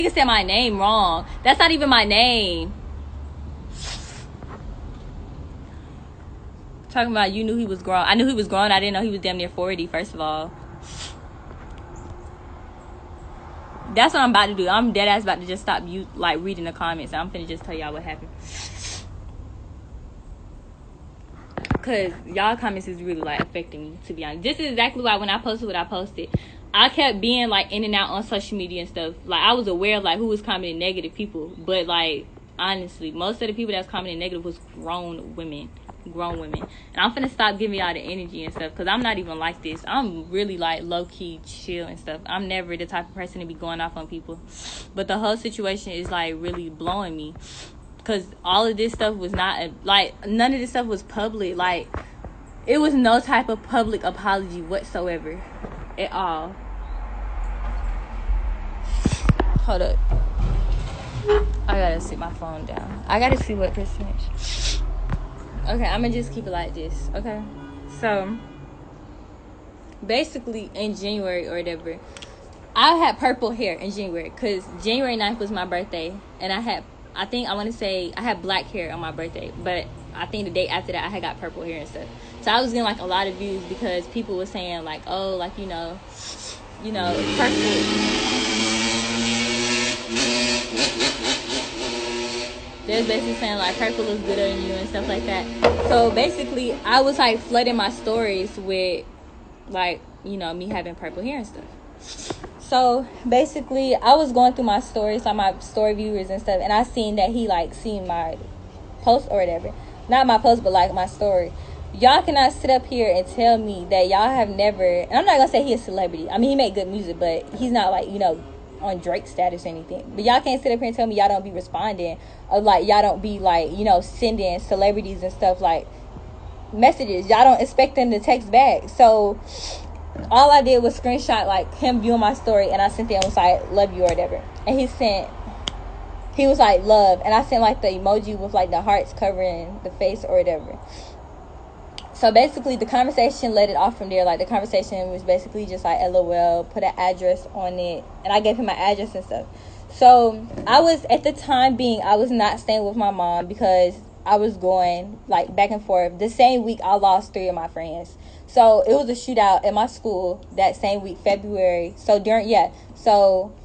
Nigga said my name wrong. That's not even my name. Talking about you knew he was grown. I knew he was grown. I didn't know he was damn near 40, first of all. That's what I'm about to do. I'm dead ass about to just stop you like reading the comments. I'm finna just tell y'all what happened. Cause y'all comments is really like affecting me, to be honest. This is exactly why when I posted what I posted, I kept being like in and out on social media and stuff. Like I was aware of like who was commenting negative people, but like honestly, most of the people that's commenting negative was grown women. And I'm finna stop giving y'all the energy and stuff, because I'm not even like this. I'm really like low-key chill and stuff. I'm never the type of person to be going off on people, but the whole situation is like really blowing me, because all of this stuff was not like, none of this stuff was public. Like it was no type of public apology whatsoever at all. Hold up, I gotta sit my phone down. I gotta see what percentage. Okay, I'm gonna just keep it like this. Okay, so basically in January or whatever, I had purple hair in January because January 9th was my birthday, and I had black hair on my birthday, but I think the day after that I had got purple hair and stuff. So I was getting like a lot of views because people were saying like, oh, like you know purple. They're basically saying like purple looks good on you and stuff like that. So basically I was like flooding my stories with like, me having purple hair and stuff. So basically I was going through my stories on my story viewers and stuff, and I seen that he like seen my post or whatever. Not my post, but like my story. Y'all cannot sit up here and tell me that y'all have never, and I'm not gonna say he's a celebrity. I mean, he make good music, but he's not like, on Drake status or anything. But y'all can't sit up here and tell me y'all don't be responding, or like y'all don't be like, sending celebrities and stuff like messages. Y'all don't expect them to text back. So all I did was screenshot like him viewing my story, and I sent it and was like, love you or whatever. And he was like, love, and I sent like the emoji with like the hearts covering the face or whatever. So basically the conversation led it off from there. Like the conversation was basically just like LOL, put an address on it, and I gave him my address and stuff. So I was, at the time being, I was not staying with my mom because I was going like back and forth. The same week I lost 3 of my friends. So it was a shootout at my school that same week, February. So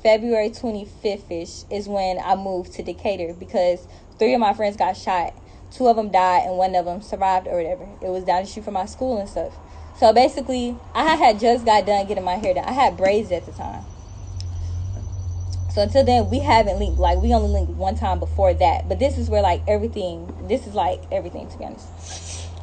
February 25th-ish is when I moved to Decatur because 3 of my friends got shot. 2 of them died and 1 of them survived or whatever. It was down the street from my school and stuff. So basically, I had just got done getting my hair done. I had braids at the time. So until then, we haven't linked. Like, we only linked one time before that. But this is where, like, everything, to be honest.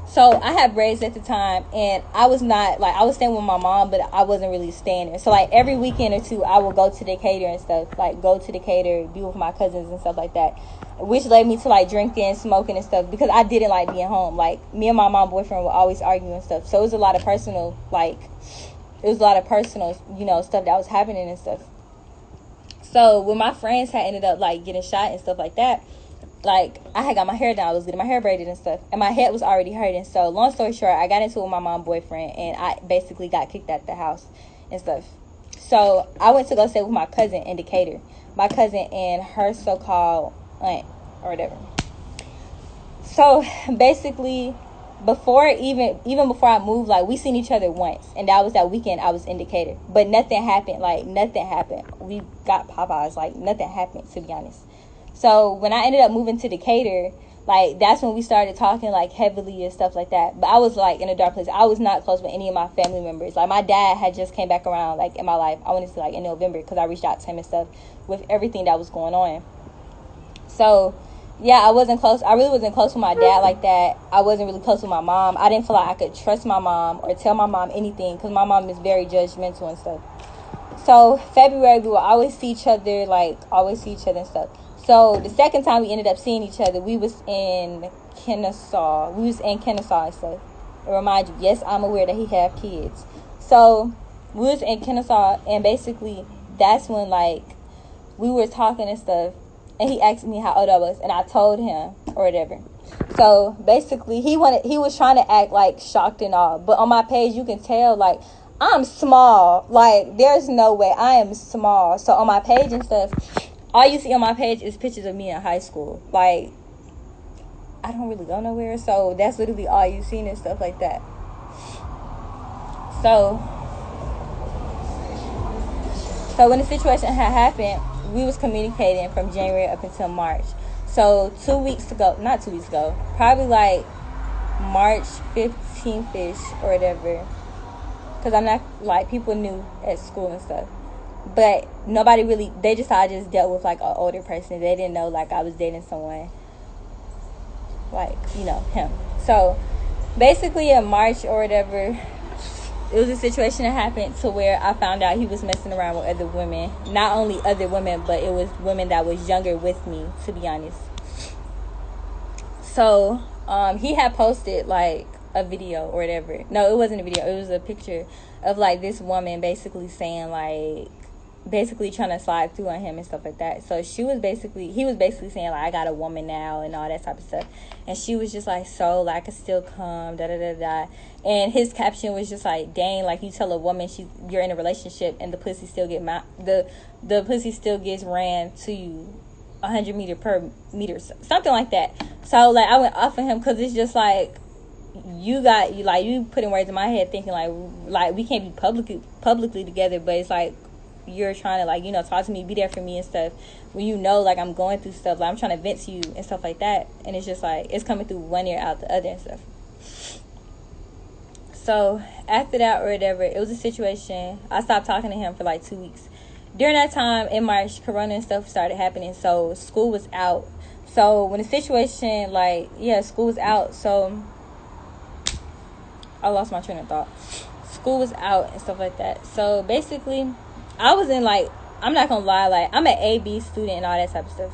So I had braids at the time, and I was not, like, I was staying with my mom, but I wasn't really staying there. So, like, every weekend or 2, I would go to Decatur and stuff. Like, go to Decatur, be with my cousins and stuff like that. Which led me to, like, drinking, smoking and stuff, because I didn't like being home. Like, me and my mom boyfriend would always argue and stuff. So it was a lot of personal, stuff that was happening and stuff. So when my friends had ended up, like, getting shot and stuff like that, like, I had got my hair done. I was getting my hair braided and stuff, and my head was already hurting. So long story short, I got into it with my mom boyfriend, and I basically got kicked out the house and stuff. So I went to go stay with my cousin in Decatur. My cousin and her so-called aunt or whatever. So basically, even before I moved, like, we seen each other once, and that was that weekend I was in Decatur. But nothing happened. Like, nothing happened. We got Popeyes. Like, nothing happened, to be honest. So when I ended up moving to Decatur, like, that's when we started talking, like, heavily and stuff like that. But I was, like, in a dark place. I was not close with any of my family members. Like, my dad had just came back around, like, in my life. I wanted to say, like, in November, because I reached out to him and stuff with everything that was going on. So yeah, I wasn't close. I really wasn't close with my dad like that. I wasn't really close with my mom. I didn't feel like I could trust my mom or tell my mom anything, because my mom is very judgmental and stuff. So February, we would always see each other and stuff. So the second time we ended up seeing each other, we was in Kennesaw. And stuff. And remind you, yes, I'm aware that he have kids. So we was in Kennesaw, and basically that's when, like, we were talking and stuff. And he asked me how old I was, and I told him or whatever. So basically, he was trying to act like shocked and all. But on my page, you can tell, like, I'm small. Like, there's no way I am small. So on my page and stuff, all you see on my page is pictures of me in high school. Like, I don't really go nowhere, so that's literally all you seen and stuff like that. So when the situation had happened, we was communicating from January up until March. So 2 weeks ago, not 2 weeks ago, probably like March 15th-ish or whatever, because I'm not, like, people knew at school and stuff, but nobody really, they just, I just dealt with like an older person. They didn't know like I was dating someone, like, you know, him. So basically in March or whatever, it was a situation that happened to where I found out he was messing around with other women. Not only other women, but it was women that was younger with me, to be honest. So he had posted like a video or whatever. No, it wasn't a video. It was a picture of like this woman basically saying like, basically trying to slide through on him and stuff like that. So he was basically saying like, I got a woman now and all that type of stuff. And she was just like, so like, I could still come, da da da da. And his caption was just like, dang, like, you tell a woman you're in a relationship and the pussy still the pussy still gets ran to you 100 meter per meter, something like that. So like, I went off of him because it's just like, you putting words in my head thinking like we can't be publicly together, but it's like you're trying to, like, you know, talk to me, be there for me and stuff, when you know like I'm going through stuff, like I'm trying to vent to you and stuff like that, and it's just like it's coming through one ear out the other and stuff. So after that or whatever, it was a situation. I stopped talking to him for like 2 weeks. During that time in March, Corona and stuff started happening, so school was out. So when the situation, like, yeah, school was out, so I lost my train of thought. School was out and stuff like that. So basically, I was in, like, I'm not gonna lie, like, I'm an A-B student and all that type of stuff.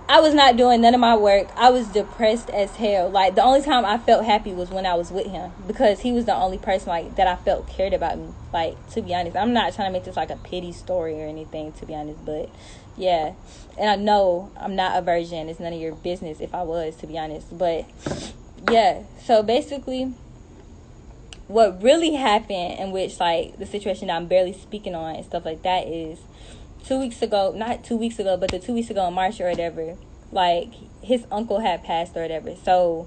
I was not doing none of my work. I was depressed as hell. Like, the only time I felt happy was when I was with him, because he was the only person, like, that I felt cared about me. Like, to be honest, I'm not trying to make this like a pity story or anything, to be honest, but yeah. And I know I'm not a virgin. It's none of your business if I was, to be honest, but yeah. So basically, what really happened, in which, like, the situation that I'm barely speaking on and stuff like that, is 2 weeks ago, not 2 weeks ago, but the 2 weeks ago in March or whatever, like, his uncle had passed or whatever. So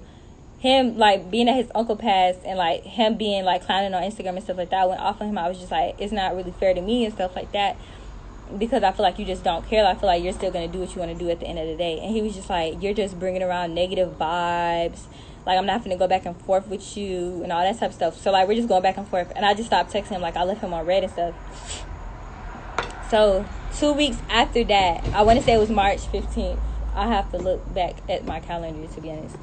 him, like, being that his uncle passed and, like, him being, like, clowning on Instagram and stuff like that, I went off on him. I was just like, it's not really fair to me and stuff like that, because I feel like you just don't care. I feel like you're still going to do what you want to do at the end of the day. And he was just like, you're just bringing around negative vibes. Like, I'm not going to go back and forth with you and all that type of stuff. So, like, we're just going back and forth. And I just stopped texting him. Like, I left him on red and stuff. So 2 weeks after that, I want to say it was March 15th. I have to look back at my calendar, to be honest.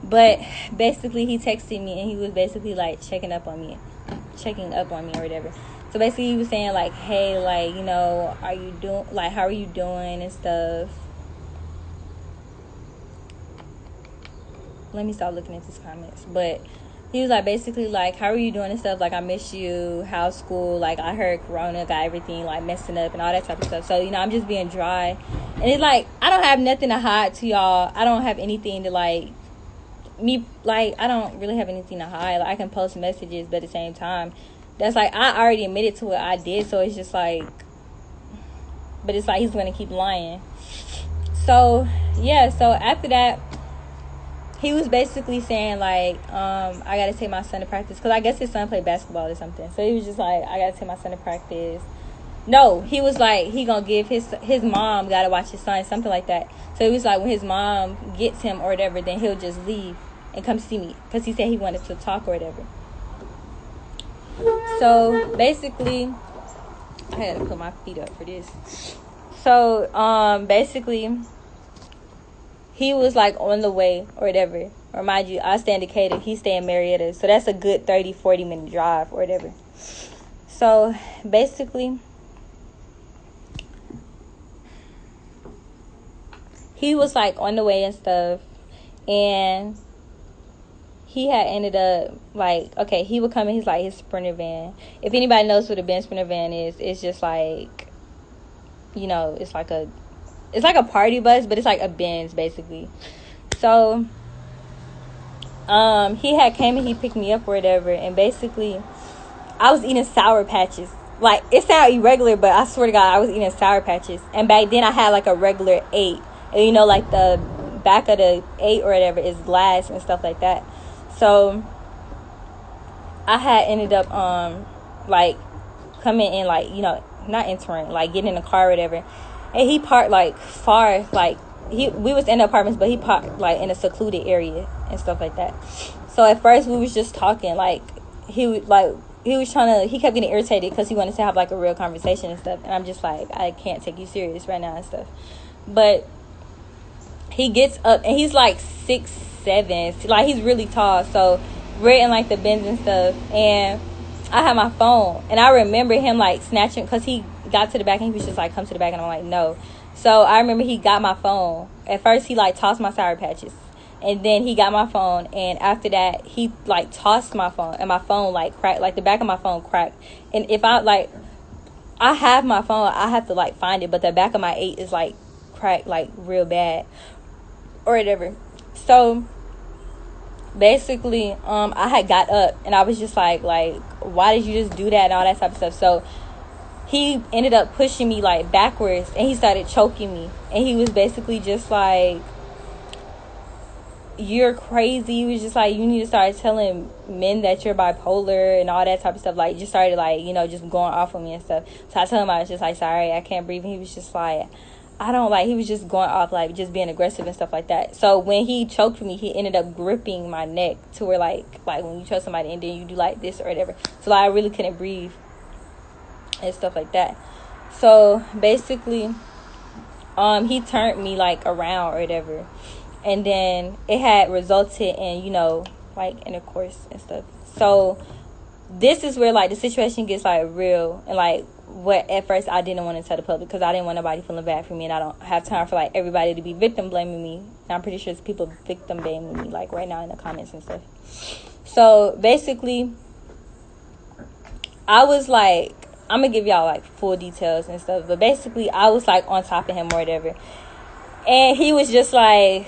But basically, he texted me and he was basically like checking up on me or whatever. So basically, he was saying like, hey, like, you know, how are you doing and stuff. Let me stop looking at these comments. But he was like, basically like, how are you doing and stuff, like, I miss you, how's school, like, I heard Corona got everything like messing up and all that type of stuff. So, you know, I'm just being dry, and it's like, I don't have nothing to hide to y'all. I don't have anything to, like, I don't really have anything to hide. Like, I can post messages, but at the same time, that's like, I already admitted to what I did, so it's just like, but it's like he's gonna keep lying. So yeah, so after that, he was basically saying like, I gotta take my son to practice, because I guess his son played basketball or something. So he was just like, I gotta take my son to practice. No, he was like, he gonna give his mom gotta watch his son, something like that. So he was like, when his mom gets him or whatever, then he'll just leave and come see me, because he said he wanted to talk or whatever. So basically, I had to put my feet up for this. So basically, he was like on the way or whatever. Or mind you, I stay in Decatur, he stay in Marietta, so that's a good 30-40 minute drive or whatever. So basically, he was like on the way and stuff, and he had ended up like, okay, he would come in his Sprinter van. If anybody knows what a Benz Sprinter van is, it's just like, you know, it's like a party bus, but it's like a Benz basically. So he had came and he picked me up or whatever, and basically I was eating Sour Patches. like, it sounded irregular, but I swear to God, I was eating Sour Patches. And back then, I had like a regular 8. And you know, like the back of the 8 or whatever is glass and stuff like that. So I had ended up like coming in, like, you know, not entering, like getting in the car or whatever. And he parked like far, like we was in the apartments, but he parked like in a secluded area and stuff like that. So at first we was just talking, like he was trying to, he kept getting irritated because he wanted to have like a real conversation and stuff. And I'm just like, I can't take you serious right now and stuff. But he gets up and he's like 6'7", like he's really tall. So we're in like the bins and stuff, and I had my phone, and I remember him like snatching, because he got to the back and he was just like, come to the back, and I'm like, no. So I remember he got my phone. At first he like tossed my Sour Patches, and then he got my phone, and after that he like tossed my phone, and my phone like cracked, like the back of my phone cracked. And if I like, I have my phone, I have to like find it, but the back of my 8 is like cracked like real bad or whatever. So basically I had got up, and I was just like why did you just do that and all that type of stuff. So he ended up pushing me like backwards, and he started choking me, and he was basically just like, you're crazy. He was just like, you need to start telling men that you're bipolar and all that type of stuff. Like, just started like, you know, just going off on me and stuff. So I told him I was just like, sorry, I can't breathe. And he was just like, I don't like, he was just going off, like just being aggressive and stuff like that. So when he choked me, he ended up gripping my neck to where like when you choke somebody and then you do like this or whatever. So like I really couldn't breathe and stuff like that. So basically he turned me like around or whatever, and then it had resulted in, you know, like intercourse and stuff. So this is where like the situation gets like real, and like what at first I didn't want to tell the public, because I didn't want nobody feeling bad for me, and I don't have time for like everybody to be victim blaming me. And I'm pretty sure there's people victim blaming me like right now in the comments and stuff. So basically I was like, I'm gonna give y'all like full details and stuff, but basically I was like on top of him or whatever, and he was just like,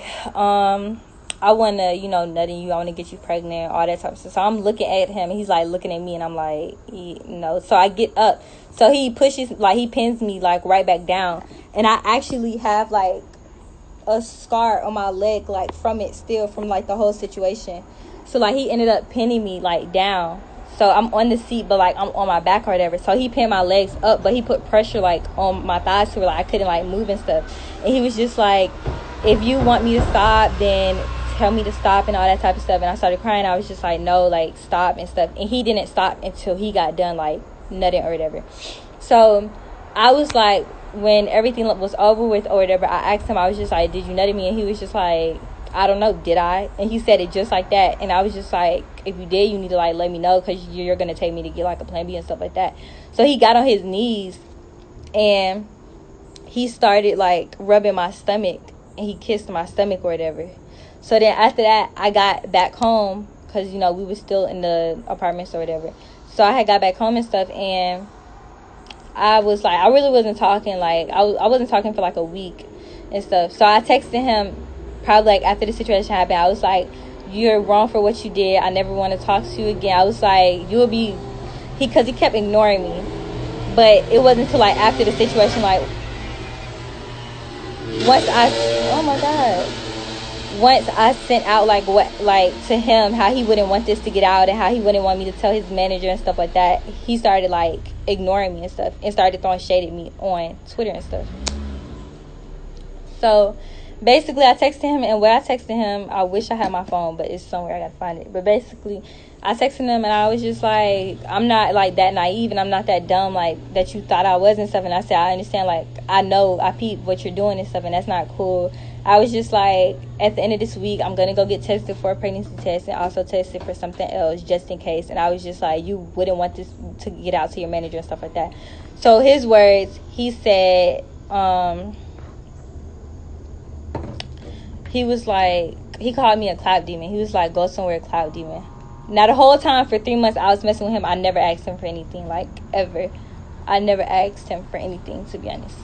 I want to, you know, nut in you, I want to get you pregnant, all that type of stuff. So I'm looking at him, and he's like looking at me, and I'm like, no. So I get up, so he pushes, like he pins me like right back down, and I actually have like a scar on my leg, like from it still, from like the whole situation. So like he ended up pinning me like down. So I'm on the seat, but like I'm on my back or whatever. So he pinned my legs up, but he put pressure like on my thighs to where like I couldn't like move and stuff. And he was just like, if you want me to stop, then tell me to stop and all that type of stuff. And I started crying. I was just like, no, like stop and stuff. And he didn't stop until he got done like nutting or whatever. So I was like, when everything was over with or whatever, I asked him, I was just like, did you nut at me? And he was just like, I don't know, did I? And he said it just like that. And I was just like, if you did, you need to like let me know, because you're gonna take me to get like a plan B and stuff like that. So he got on his knees, and he started like rubbing my stomach, and he kissed my stomach or whatever. So then after that, I got back home, because you know we were still in the apartments or whatever. So I had got back home and stuff, and I was like, I really wasn't talking, like I wasn't talking for like a week and stuff. So I texted him probably like after the situation happened. I was like, you're wrong for what you did. I never want to talk to you again. I was like, you'll be, because he kept ignoring me. But it wasn't until like after the situation, like once I sent out like what, like to him, how he wouldn't want this to get out, and how he wouldn't want me to tell his manager and stuff like that, he started like ignoring me and stuff, and started throwing shade at me on Twitter and stuff. So basically I texted him, and when I texted him, I wish I had my phone, but it's somewhere, I gotta find it. But basically I texted him, and I was just like, I'm not like that naive, and I'm not that dumb like that you thought I was and stuff. And I said, I understand, like I know, I peep what you're doing and stuff, and that's not cool. I was just like, at the end of this week, I'm gonna go get tested for a pregnancy test, and also tested for something else just in case. And I was just like, you wouldn't want this to get out to your manager and stuff like that. So his words, he said, he was like, he called me a clout demon. He was like, go somewhere, clout demon. Now the whole time for 3 months I was messing with him, I never asked him for anything, like ever. I never asked him for anything, to be honest.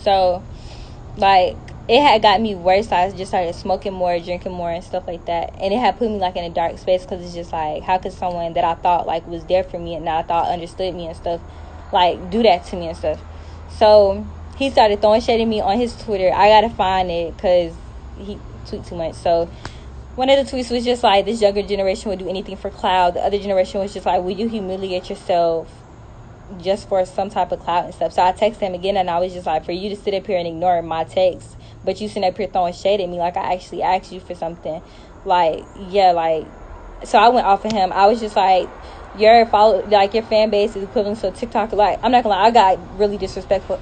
So like it had got me worse. I just started smoking more, drinking more and stuff like that, and it had put me like in a dark space, because it's just like, how could someone that I thought like was there for me and that I thought understood me and stuff like do that to me and stuff. So he started throwing shade at me on his Twitter. I gotta find it because he tweet too much. So one of the tweets was just like, this younger generation would do anything for clout. The other generation was just like, will you humiliate yourself just for some type of clout and stuff? So I texted him again, and I was just like, for you to sit up here and ignore my text, but you sitting up here throwing shade at me like I actually asked you for something. Like, yeah, like, so I went off of him. I was just like, your fan base is equivalent to TikTok. Like, I'm not gonna lie, I got really disrespectful